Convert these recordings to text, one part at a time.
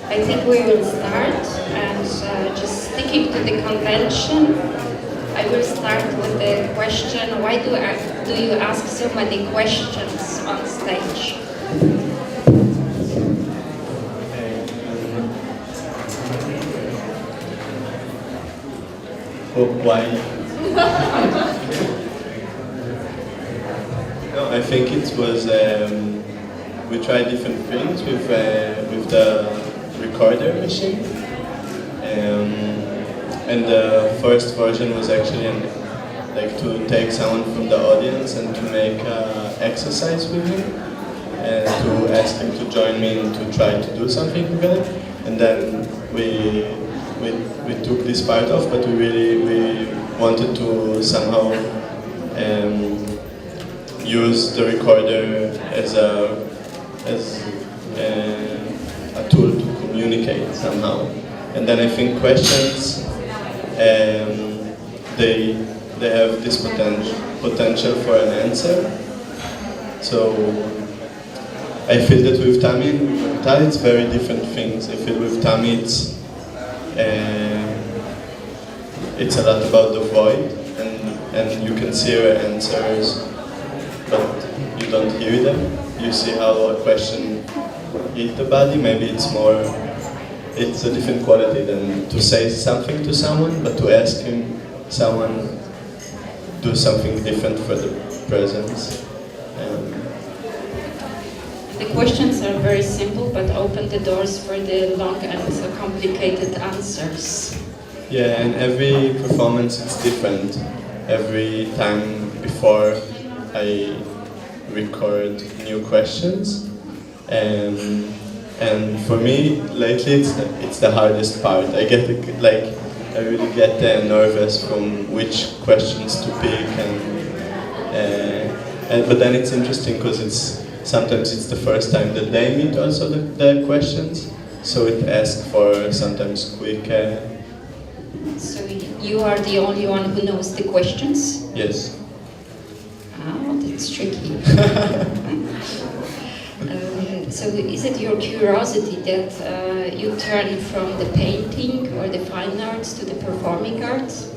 I think we will start, and just sticking to the convention, I will start with the question, why do you ask so many questions on stage? Why? No, I think it was, we tried different things with the recorder machine. And the first version was actually like to take someone from the audience and to make an exercise with him and to ask him to join me and to try to do something together. And then we took this part off, but we wanted to somehow use the recorder as a tool to communicate somehow. And then I think questions, they have this potential for an answer. So I feel that with Tami and with MAKT it's very different things. I feel with Tami it's a lot about the void, and you can see her answers, but you don't hear them. You see how a question hit the body. Maybe it's a different quality than to say something to someone, but to ask someone do something different for the presence. The questions are very simple, but open the doors for the long and complicated answers. Yeah, and every performance is different. Every time before I record new questions, and for me lately it's the hardest part. I really get nervous from which questions to pick, but then it's interesting because sometimes it's the first time that they meet also the questions, so it asks for sometimes quick. So you are the only one who knows the questions? Yes. Oh, that's tricky. So is it your curiosity that you turn from the painting or the fine arts to the performing arts?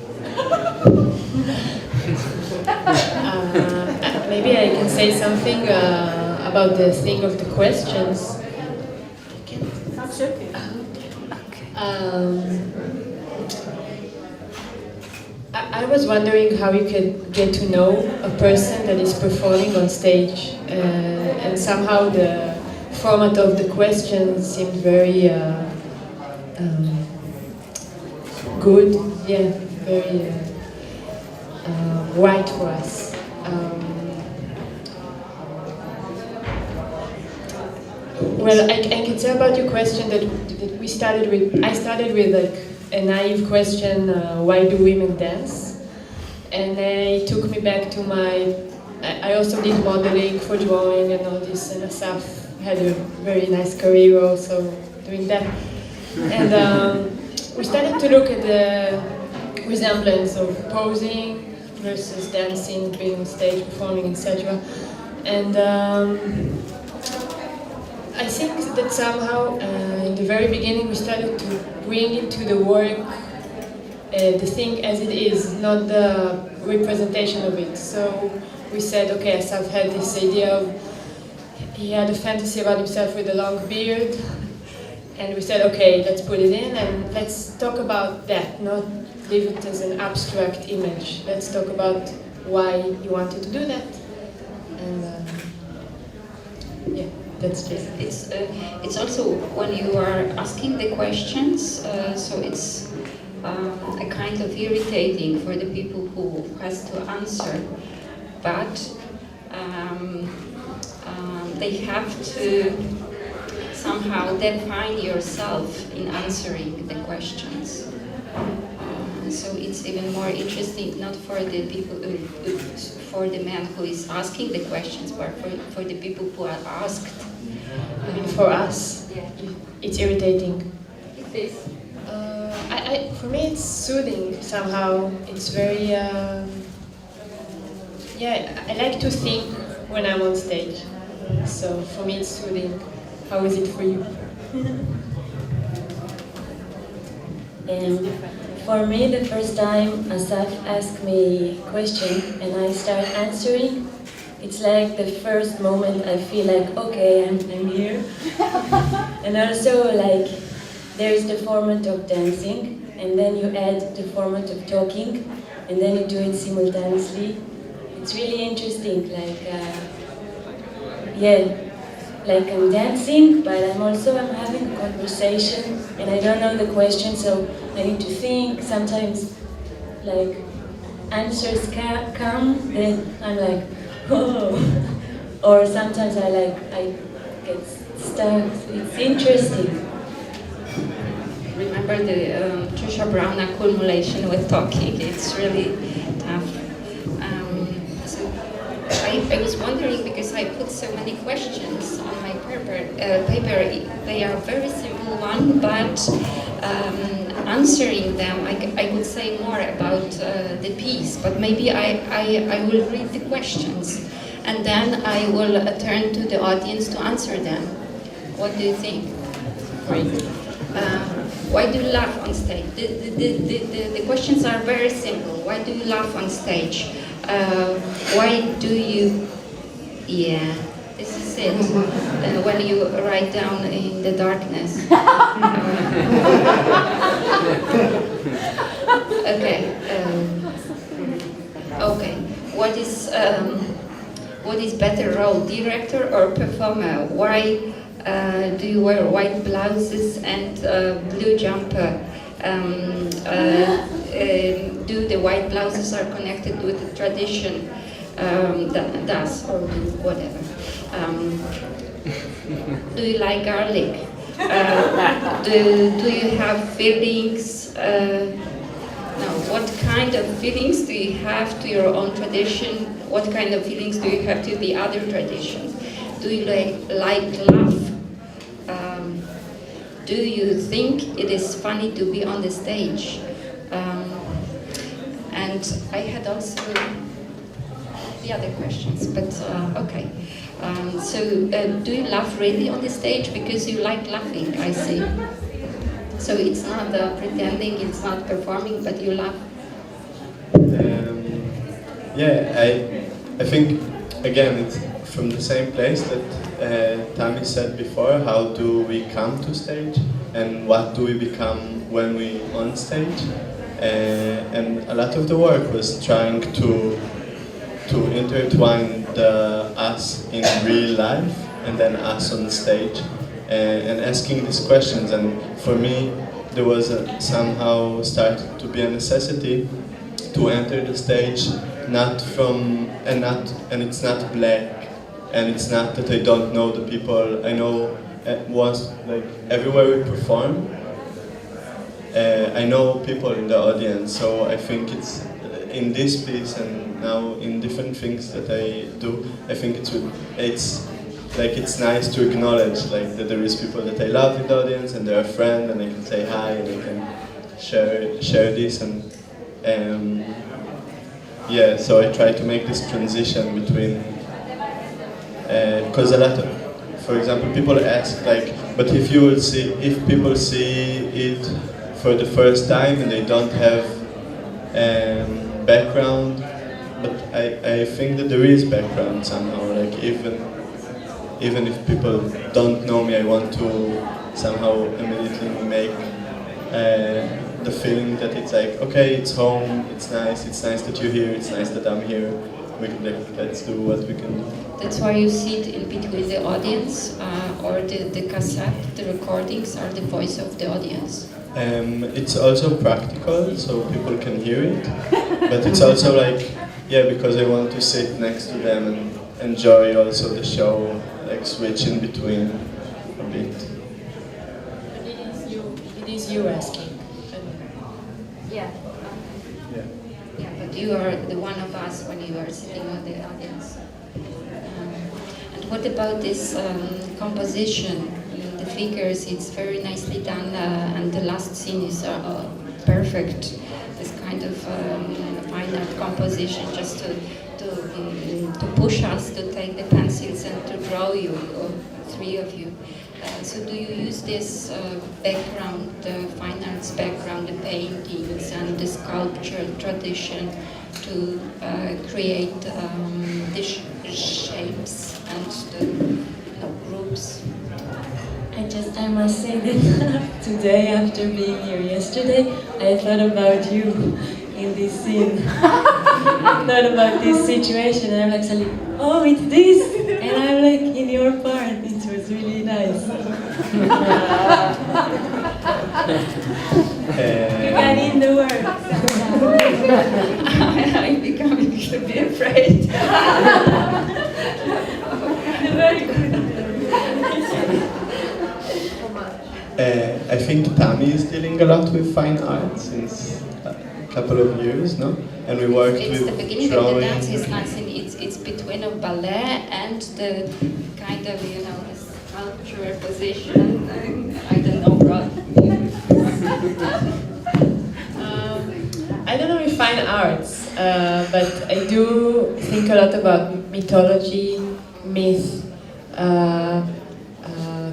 Maybe I can say something about the thing of the questions. Okay. I was wondering how you can get to know a person that is performing on stage, and somehow the format of the question seemed very good, yeah, very right for us. Well, I can say about your question that I started with like a naive question, why do women dance? And it took me back to I also did modeling for drawing and all this, and Asaf had a very nice career also doing that. And we started to look at the resemblance of posing versus dancing, being on stage, performing, etc. And I think that somehow, in the very beginning, we started to bring into the work the thing as it is, not the representation of it. So we said, okay, Asaf had this idea of, he had a fantasy about himself with a long beard, and we said, okay, let's put it in and let's talk about that, not leave it as an abstract image. Let's talk about why he wanted to do that. And yeah. That's just it's also when you are asking the questions, so it's a kind of irritating for the people who has to answer, but they have to somehow define yourself in answering the questions. So it's even more interesting, not for the people, for the man who is asking the questions, but for the people who are asked. I mean, for us, Yeah. it's irritating. It is. For me, it's soothing somehow. It's very, yeah, I like to think when I'm on stage. So for me, it's soothing. How is it for you? For me, the first time Asaf asked me a question and I start answering, it's like the first moment I feel like, okay, I'm here. And also, like, there is the format of dancing, and then you add the format of talking, and then you do it simultaneously. It's really interesting, like, like I'm dancing, but I'm having a conversation, and I don't know the question, so I need to think. Sometimes, like, answers come, then I'm like, oh. Or sometimes I get stuck. It's interesting. Remember the Trisha Brown accumulation with talking. It's really tough. So I was wondering, because I put so many questions on my paper. They are very simple one, but answering them, I would say more about the piece. But maybe I will read the questions, and then I will turn to the audience to answer them. What do you think? Great. Why do you laugh on stage? The questions are very simple. Why do you laugh on stage? Why do you... Yeah, this is it. And when you write down in the darkness. Okay. Okay. What is better role, director or performer? Why do you wear white blouses and blue jumper? Do the white blouses are connected with the tradition, or whatever? Do you like garlic? Do you have feelings? No. What kind of feelings do you have to your own tradition? What kind of feelings do you have to the other traditions? Do you like laugh? Do you think it is funny to be on the stage? And I had also the other questions, but okay. Do you laugh really on the stage because you like laughing? I see. So it's not pretending, it's not performing, but you laugh. I think again it's from the same place that Tami said before. How do we come to stage, and what do we become when we on stage? And a lot of the work was trying to intertwine the us in real life and then us on stage, and asking these questions. And for me, there was somehow started to be a necessity to enter the stage, and it's not black, and it's not that I don't know the people. I know once, like everywhere we perform, I know people in the audience. So I think it's in this piece and now in different things that I do. I think it's nice to acknowledge like that there is people that I love in the audience, and they're a friend, and I can say hi, and I can share this, and so I try to make this transition between, because a lot of, for example, people ask like, but if people see it for the first time and they don't have background, but I think that there is background somehow, like even if people don't know me, I want to somehow immediately make the feeling that it's like, okay, it's home, it's nice that you're here, it's nice that I'm here, let's do what we can do. That's why you sit in between the audience, or the cassette, the recordings are the voice of the audience? It's also practical, so people can hear it, but it's also like, because I want to sit next to them and enjoy also the show, like switch in between a bit. But it is you asking. Yeah. Yeah, but you are the one of us when you are sitting on the audience. And what about this composition? The figures, it's very nicely done, and the last scene is perfect. This kind of fine art composition, just to push us to take the pencils and to draw you, or three of you. So do you use this background, the fine arts background, the paintings and the sculpture tradition to create the shapes and the groups? I must say that today, after being here yesterday, I thought about you in this scene. I thought about this situation, and I'm actually, oh, it's this! And I'm like in your part. It was really nice. You got in the work. I'm becoming to be afraid. Very good. I think Tami is dealing a lot with fine art since a couple of years, no? And we worked It's with the beginning drawing. of the dance is nothing. It's between a ballet and the kind of sculpture position. I don't know, Rod. I don't know if fine arts, but I do think a lot about mythology, myth,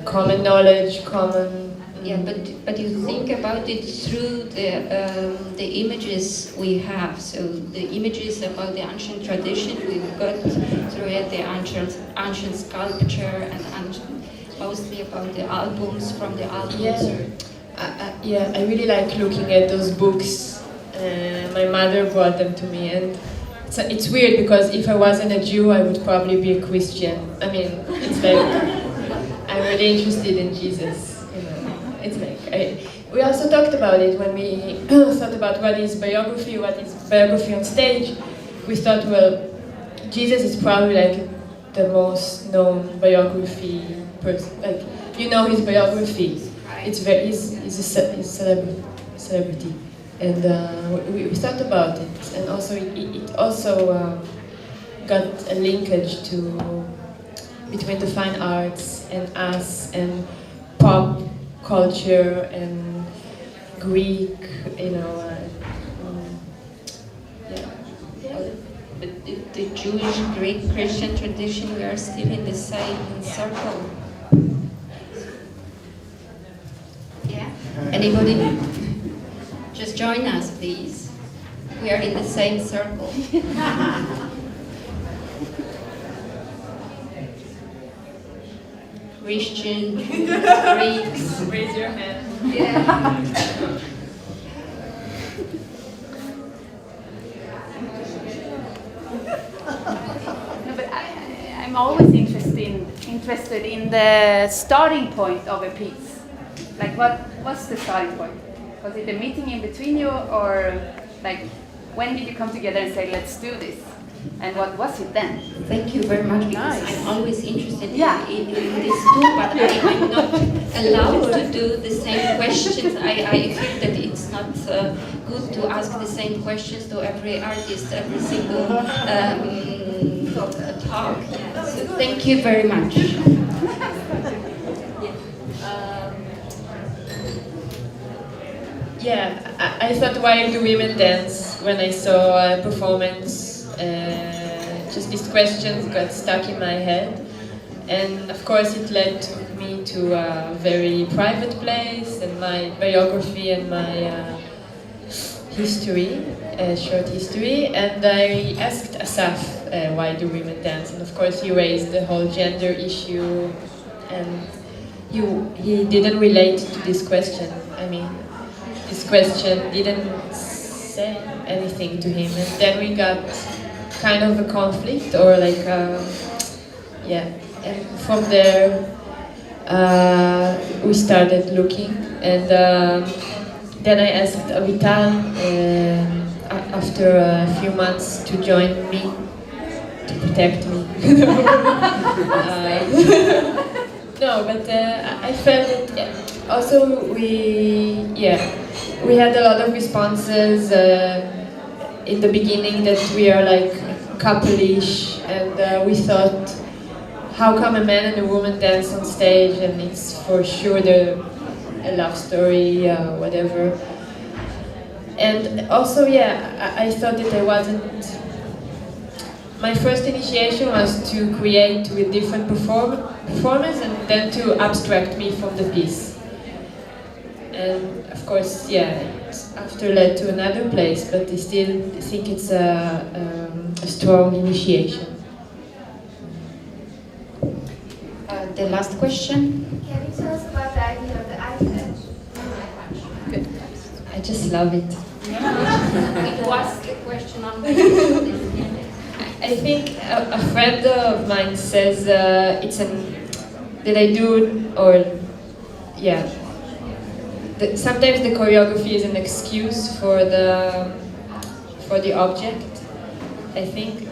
common knowledge, common. Yeah, but you think about it through the images we have. So the images about the ancient tradition we've got through it, the ancient sculpture and mostly about the albums from the albums. Yeah, I really like looking at those books. My mother brought them to me, and it's weird because if I wasn't a Jew, I would probably be a Christian. I mean, it's like I'm really interested in Jesus. It's like we also talked about it when we thought about what is biography on stage. We thought, well, Jesus is probably like the most known biography person. Like his biography. He's a celebrity, and we thought about it, and also it also got a linkage to between the fine arts and us and pop culture and Greek, But the Jewish, Greek, Christian tradition, we are still in the same circle. Yeah? Anybody? Just join us, please. We are in the same circle. Christian, Greeks. Raise your hand. Yeah. No, but I'm always interested in the starting point of a piece. Like, what's the starting point? Was it a meeting in between you, or like, when did you come together and say, let's do this? And what was it then? Thank you very much, because Nice. I'm always interested Yeah. in this too, but I'm not allowed to do the same questions. I feel that it's not good to ask the same questions to every artist, every single talk. Yeah. So thank you very much. I thought, why do women dance? When I saw a performance, just these questions got stuck in my head, and of course it led me to a very private place and my biography and my history, short history, and I asked Asaf, why do women dance? And of course he raised the whole gender issue, and he didn't relate to this question. I mean, this question didn't say anything to him, and then we got kind of a conflict, or like and from there we started looking, and then I asked Avital after a few months to join me, to protect me. No, but I felt that also we had a lot of responses in the beginning that we are like couple-ish, and we thought, how come a man and a woman dance on stage and it's for sure a love story, whatever. And also, I thought that I wasn't, my first initiation was to create with different performers and then to abstract me from the piece. And of course, yeah, it's after led to another place, but I still think it's a strong initiation. The last question. Can you tell us about the idea of the iPad? Good. I just love it. It was the question on my I think a friend of mine says it's that I do, or yeah, sometimes the choreography is an excuse for the object. I think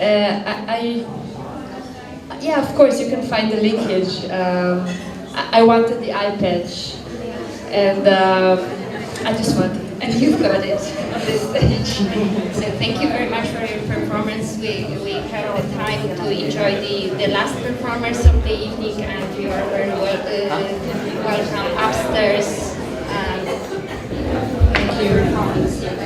yeah, of course you can find the linkage. I wanted the eye patch, and I just wanted it. And you've got it on this stage. So thank you very much for your performance. We had the time to enjoy the last performance of the evening, and you are very welcome upstairs. Thank you.